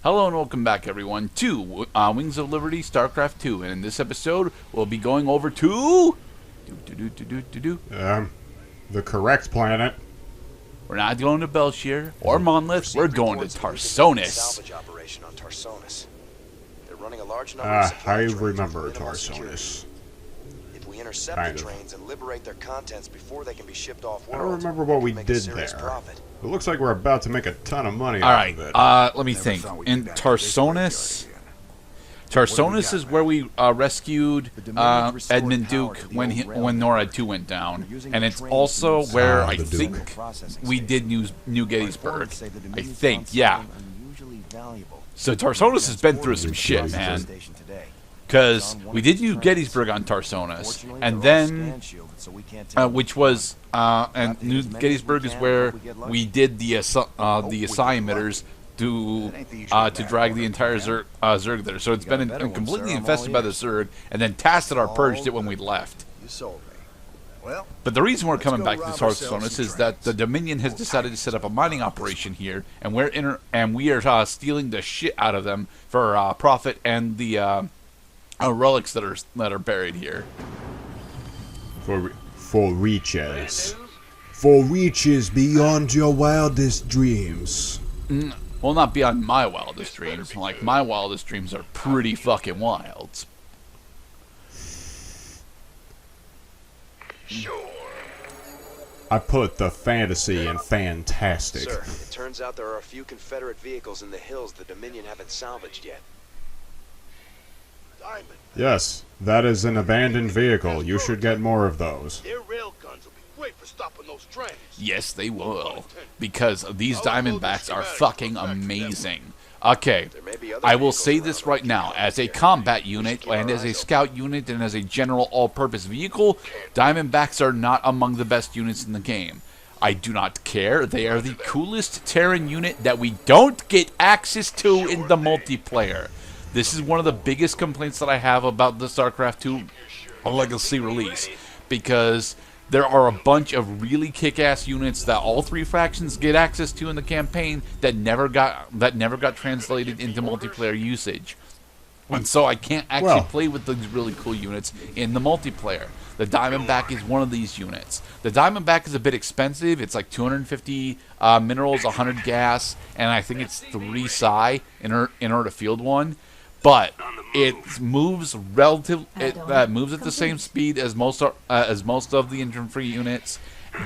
Hello and welcome back, everyone, to Wings of Liberty, StarCraft 2. And in this episode, we'll be going over to... The correct planet. We're not going to Belshire or Monolith. We're going to Tarsonis. Salvage operation on Tarsonis. They're running a large number of supply I trains remember with minimal Tarsonis. security. If we intercept the trains and liberate their contents before they can be shipped off world, I don't remember what we make did a serious there. profit. It looks like we're about to make a ton of money All out right, of it. let me think. In Tarsonis... Tarsonis is where we rescued Edmund Duke when NORAD 2 went down, and it's also where I think we did New Gettysburg. I think, yeah. So Tarsonis has been through some shit, man. Because we did New Gettysburg on Tarsonis, and then, and New Gettysburg is where we did the Asai emitters to drag the entire Zerg there. So it's been completely infested by the Zerg, and then Tassadar purged it when we left. But the reason we're coming back to Tarsonis is that the Dominion has decided to set up a mining operation here, and we are stealing the shit out of them for profit and the relics that are buried here. For reaches beyond your wildest dreams. Well, not beyond my wildest dreams. Like, my wildest dreams are pretty fucking wild. Sure. I put the fantasy in fantastic. Sir, it turns out there are a few Confederate vehicles in the hills the Dominion haven't salvaged yet. Yes, that is an abandoned vehicle. You should get more of those. Their rail guns will be great for stopping those trains. Yes, they will. Because these Diamondbacks are fucking amazing. Okay, I will say this right now. As a combat unit, and as a scout unit, and as a general all-purpose vehicle, Diamondbacks are not among the best units in the game. I do not care. They are the coolest Terran unit that we don't get access to in the multiplayer. This is one of the biggest complaints that I have about the StarCraft 2 Legacy release, because there are a bunch of really kick-ass units that all three factions get access to in the campaign that never got translated into multiplayer usage. And so I can't actually play with these really cool units in the multiplayer. The Diamondback is one of these units. The Diamondback is a bit expensive. It's like 250 minerals, 100 gas, and I think it's 3 psi in order to field one. But it moves moves at the same speed as most of the infantry units,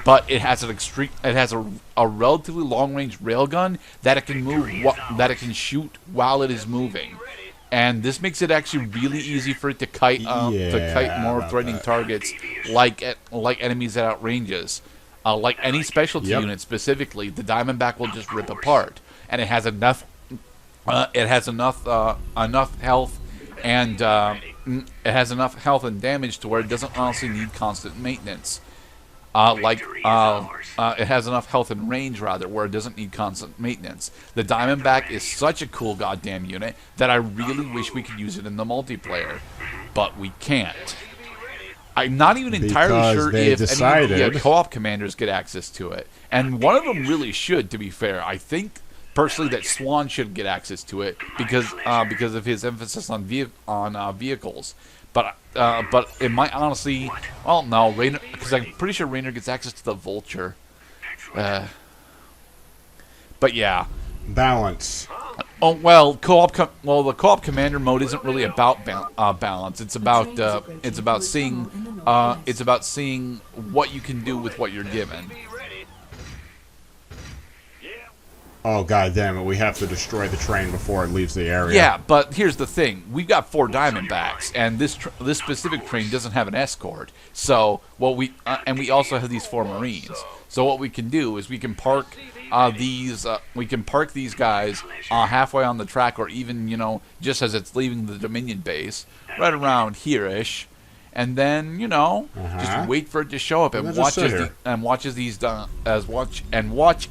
but it has a relatively long range railgun that it can shoot while it is moving, and this makes it actually really easy for it to kite more threatening targets like enemies at outranges. Like any specialty unit specifically, the Diamondback will just rip apart, and it has enough. Enough health and damage to where it doesn't honestly need constant maintenance. It has enough health and range rather, where it doesn't need constant maintenance. The Diamondback is such a cool goddamn unit that I really wish we could use it in the multiplayer, but we can't. I'm not even entirely sure if any of the co-op commanders get access to it, and one of them really should. To be fair, I think personally that Swan should get access to it because of his emphasis on vehicles, but it might honestly, well, no, Raynor, because I'm pretty sure Raynor gets access to the Vulture. But yeah, balance. Oh well, the co-op commander mode isn't really about balance. It's about seeing what you can do with what you're given. Oh, god damn it, we have to destroy the train before it leaves the area. Yeah, but here's the thing. We've got 4 Diamondbacks, and this specific train doesn't have an escort. So, and we also have these 4 Marines. So what we can do is we can park these guys halfway on the track, or even, just as it's leaving the Dominion base, right around here-ish. And then just wait for it to show up and watch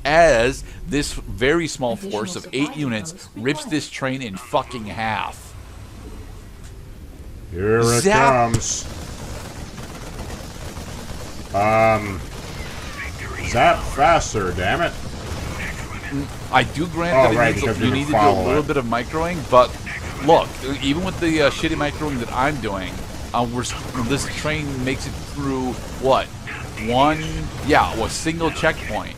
as this very small force of 8 units rips this train in fucking half. Here it comes. Zap faster, damn it! I do grant that you need to do a little bit of microing, but look, even with the shitty microing that I'm doing, this train makes it through what? A single checkpoint.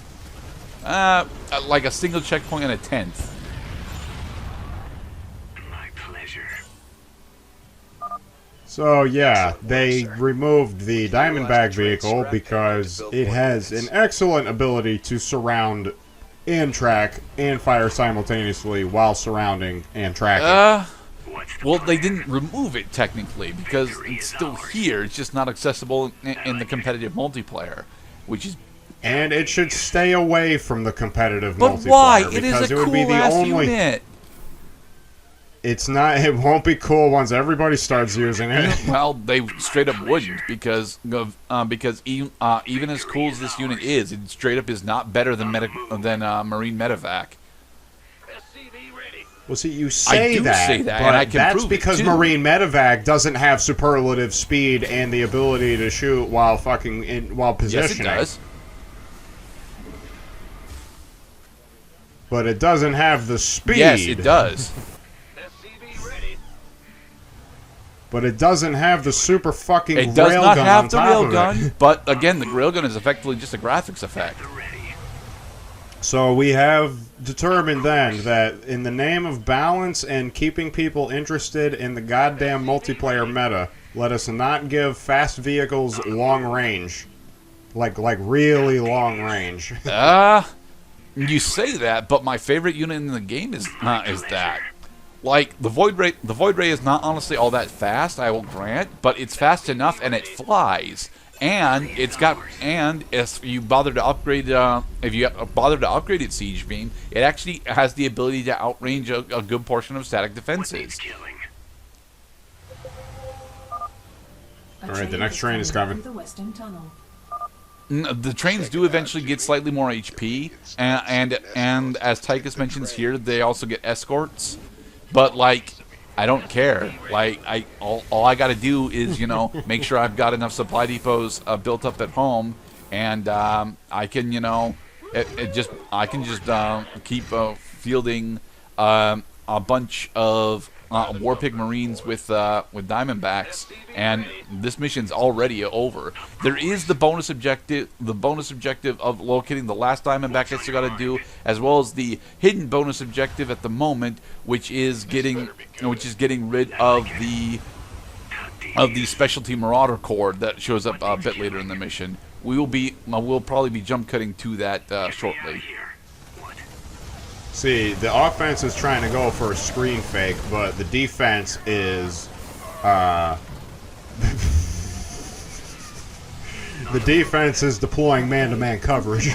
Like a single checkpoint in a 10th. My pleasure. So yeah, they removed the Diamondback vehicle because it has an excellent ability to surround and track and fire simultaneously while surrounding and tracking. Well, they didn't remove it technically because it's still here. It's just not accessible in the competitive multiplayer, which is. And it should stay away from the competitive multiplayer. But why? It because is a it would be the cool-ass only unit. It's not. It won't be cool once everybody starts using it. Well, they straight up wouldn't because even as cool as this unit is, it straight up is not better than Marine Medevac. Well, see, you say I do that, say that, but and I can that's prove it, because too. Marine Medevac doesn't have superlative speed and the ability to shoot while while positioning. Yes, it does. But it doesn't have the speed. Yes, it does. But it doesn't have the super fucking railgun. It does not have the railgun, railgun, but again, the railgun is effectively just a graphics effect. So we have determined then that in the name of balance and keeping people interested in the goddamn multiplayer meta, let us not give fast vehicles long range. Like really long range. You say that, but my favorite unit in the game is that. Like, the Void Ray is not honestly all that fast, I will grant, but it's fast enough and it flies. And if you bother to upgrade its siege beam, it actually has the ability to outrange a good portion of static defenses. Alright, the next train is coming. The trains do eventually get slightly more HP, and as Tychus mentions here, they also get escorts. But like, I don't care. Like, all I got to do is make sure I've got enough supply depots built up at home, and I can keep fielding a bunch of Warpig Marines with Diamondbacks, and this mission's already over. There is the bonus objective of locating the last Diamondback that you got to do, as well as the hidden bonus objective at the moment, which is getting rid of the specialty Marauder Corps that shows up a bit later in the mission. We'll probably be jump cutting to that shortly. See, the offense is trying to go for a screen fake, but the defense is, the defense is deploying man-to-man coverage.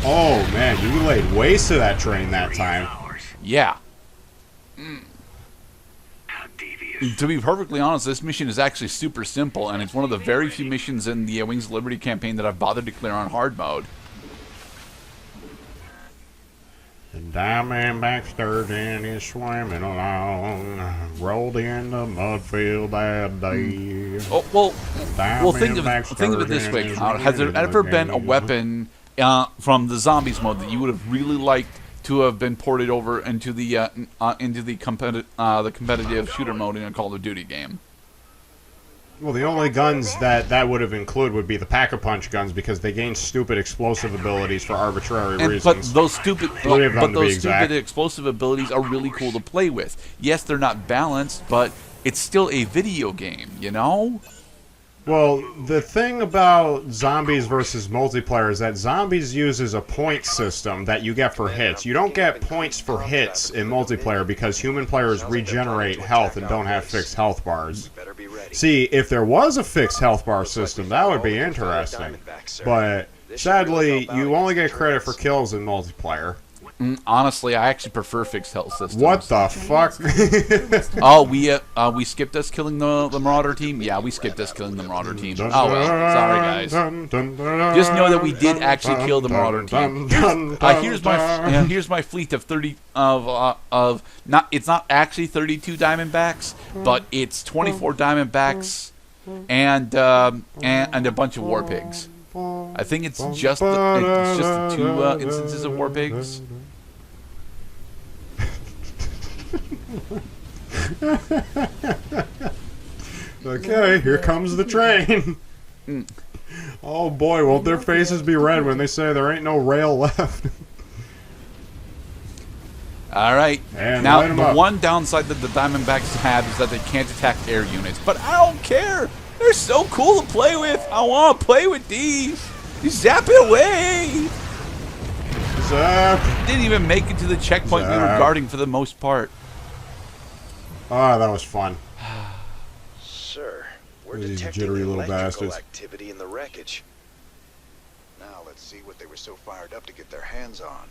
Oh man, you laid waste to that train that time. Yeah. To be perfectly honest, this mission is actually super simple, and it's one of the very few missions in the Wings of Liberty campaign that I've bothered to clear on hard mode. The Diamondback sturgeon is swimming along, rolled in the mud field that day. Oh, well, think of it this way, Cloud. Has there ever been a weapon from the Zombies mode that you would have really liked to have been ported over into the competitive shooter mode in a Call of Duty game? Well, the only guns that would have included would be the Pack-a-Punch guns because they gain stupid explosive abilities for arbitrary reasons. But those stupid explosive abilities are really cool to play with. Yes, they're not balanced, but it's still a video game, you know? Well, the thing about Zombies versus multiplayer is that Zombies uses a point system that you get for hits. You don't get points for hits in multiplayer because human players regenerate health and don't have fixed health bars. See, if there was a fixed health bar system, that would be interesting. But sadly, you only get credit for kills in multiplayer. Honestly, I actually prefer fixed health systems. What the fuck? Oh, we skipped us killing the Marauder team? Yeah, we skipped us killing the Marauder team. Oh, well, sorry, guys. Just know that we did actually kill the Marauder team. Here's my fleet of 30 it's not actually 32 Diamondbacks, but it's 24 Diamondbacks and a bunch of war pigs. I think it's just the two instances of war pigs. Okay, here comes the train. Oh boy, won't their faces be red when they say there ain't no rail left. All right. And now, the one downside that the Diamondbacks have is that they can't attack air units. But I don't care. They're so cool to play with. I want to play with these. You zap it away. Zap. Didn't even make it to the checkpoint we were guarding for the most part. Ah, that was fun. Sir, we're These detecting jittery little electrical bastards. activity in the wreckage. Now let's see what they were so fired up to get their hands on.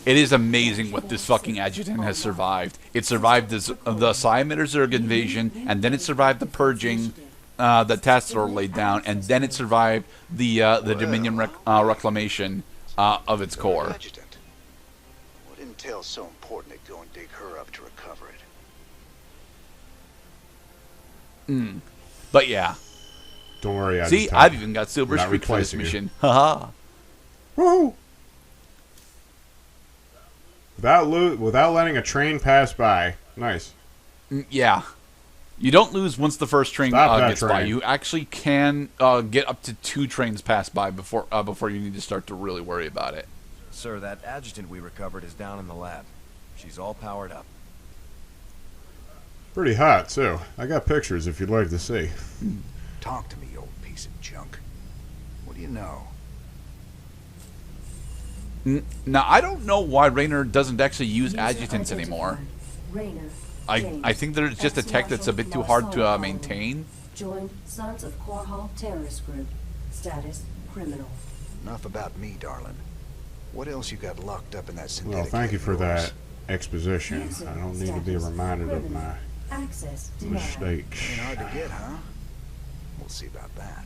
It is amazing what this fucking adjutant has survived. It survived the Siamiter Zerg invasion, and then it survived the purging that Tassador laid down, and then it survived the Dominion reclamation of its core. Adjutant. What intel's so important to go and dig her up to recover it? But yeah. Don't worry, See, I've even got Silver Not Streak for this replacing you. mission. Haha. Woo! Without letting a train pass by. Nice. Yeah. You don't lose once the first train gets by. train. You actually can get up to 2 trains pass by before you need to start to really worry about it. Sir, that adjutant we recovered is down in the lab. She's all powered up. Pretty hot, too. I got pictures if you'd like to see. Talk to me, you old piece of junk. What do you know? Now, I don't know why Raynor doesn't actually use adjutants anymore. I think there's just a tech that's a bit too hard to maintain. Joined Sons of Korhal terrorist group. Status criminal. Enough about me, darling. What else you got locked up in that synthetic? Well, thank you for head of yours? that exposition. I don't need to be reminded of my Access denied. mistakes. Ain't hard to get, huh? We'll see about that.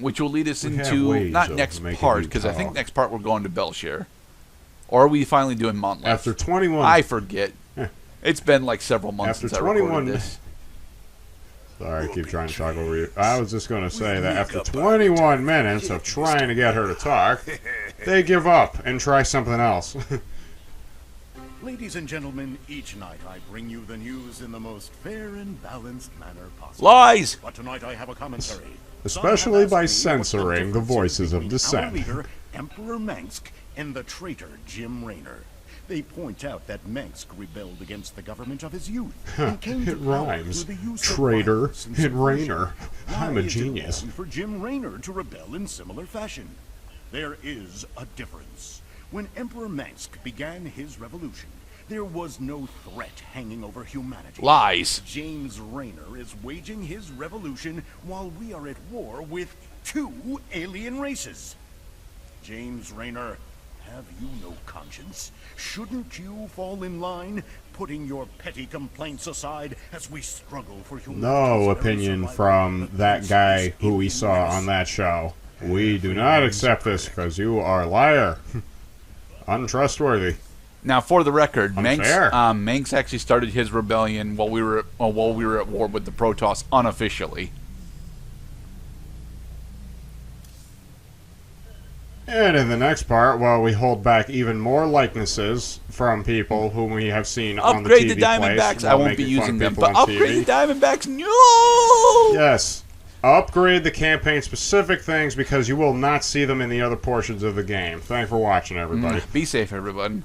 Which will lead us We have into, ways not of next making part, you because I think talk. next part we're going to Belshire. Or are we finally doing Montleth? After 21... I forget. It's been like several months After since I 21 recorded this. Sorry, I keep trying to talk over you. I was just going to say that after 21 minutes of trying to get her to talk, they give up and try something else. Ladies and gentlemen, each night I bring you the news in the most fair and balanced manner possible. Lies! But tonight I have a commentary. Especially by Some have asked me what censoring the difference is voices of between dissent. Our leader, Emperor Mengsk, and the traitor Jim Raynor. They point out that Mengsk rebelled against the government of his youth and came to It power rhymes. through the use Traitor of violence and and subversion. Raynor. I'm Why a is it genius. wrong for Jim Raynor to rebel in similar fashion? There is a difference. When Emperor Mengsk began his revolution, there was no threat hanging over humanity. Lies. James Raynor is waging his revolution while we are at war with 2 alien races. James Raynor, have you no conscience? Shouldn't you fall in line, putting your petty complaints aside as we struggle for humanity? No opinion from that guy who we saw on that show. We do not accept this because you are a liar. Untrustworthy. Now, for the record, Unfair. Mengsk actually started his rebellion while we were at war with the Protoss unofficially. And in the next part, while we hold back even more likenesses from people whom we have seen on the Upgrade TV the Diamondbacks. plays I while won't be making fun using of them, people but on upgrade TV. the Diamondbacks. No. Yes. Upgrade the campaign-specific things because you will not see them in the other portions of the game. Thanks for watching, everybody. Be safe, everyone.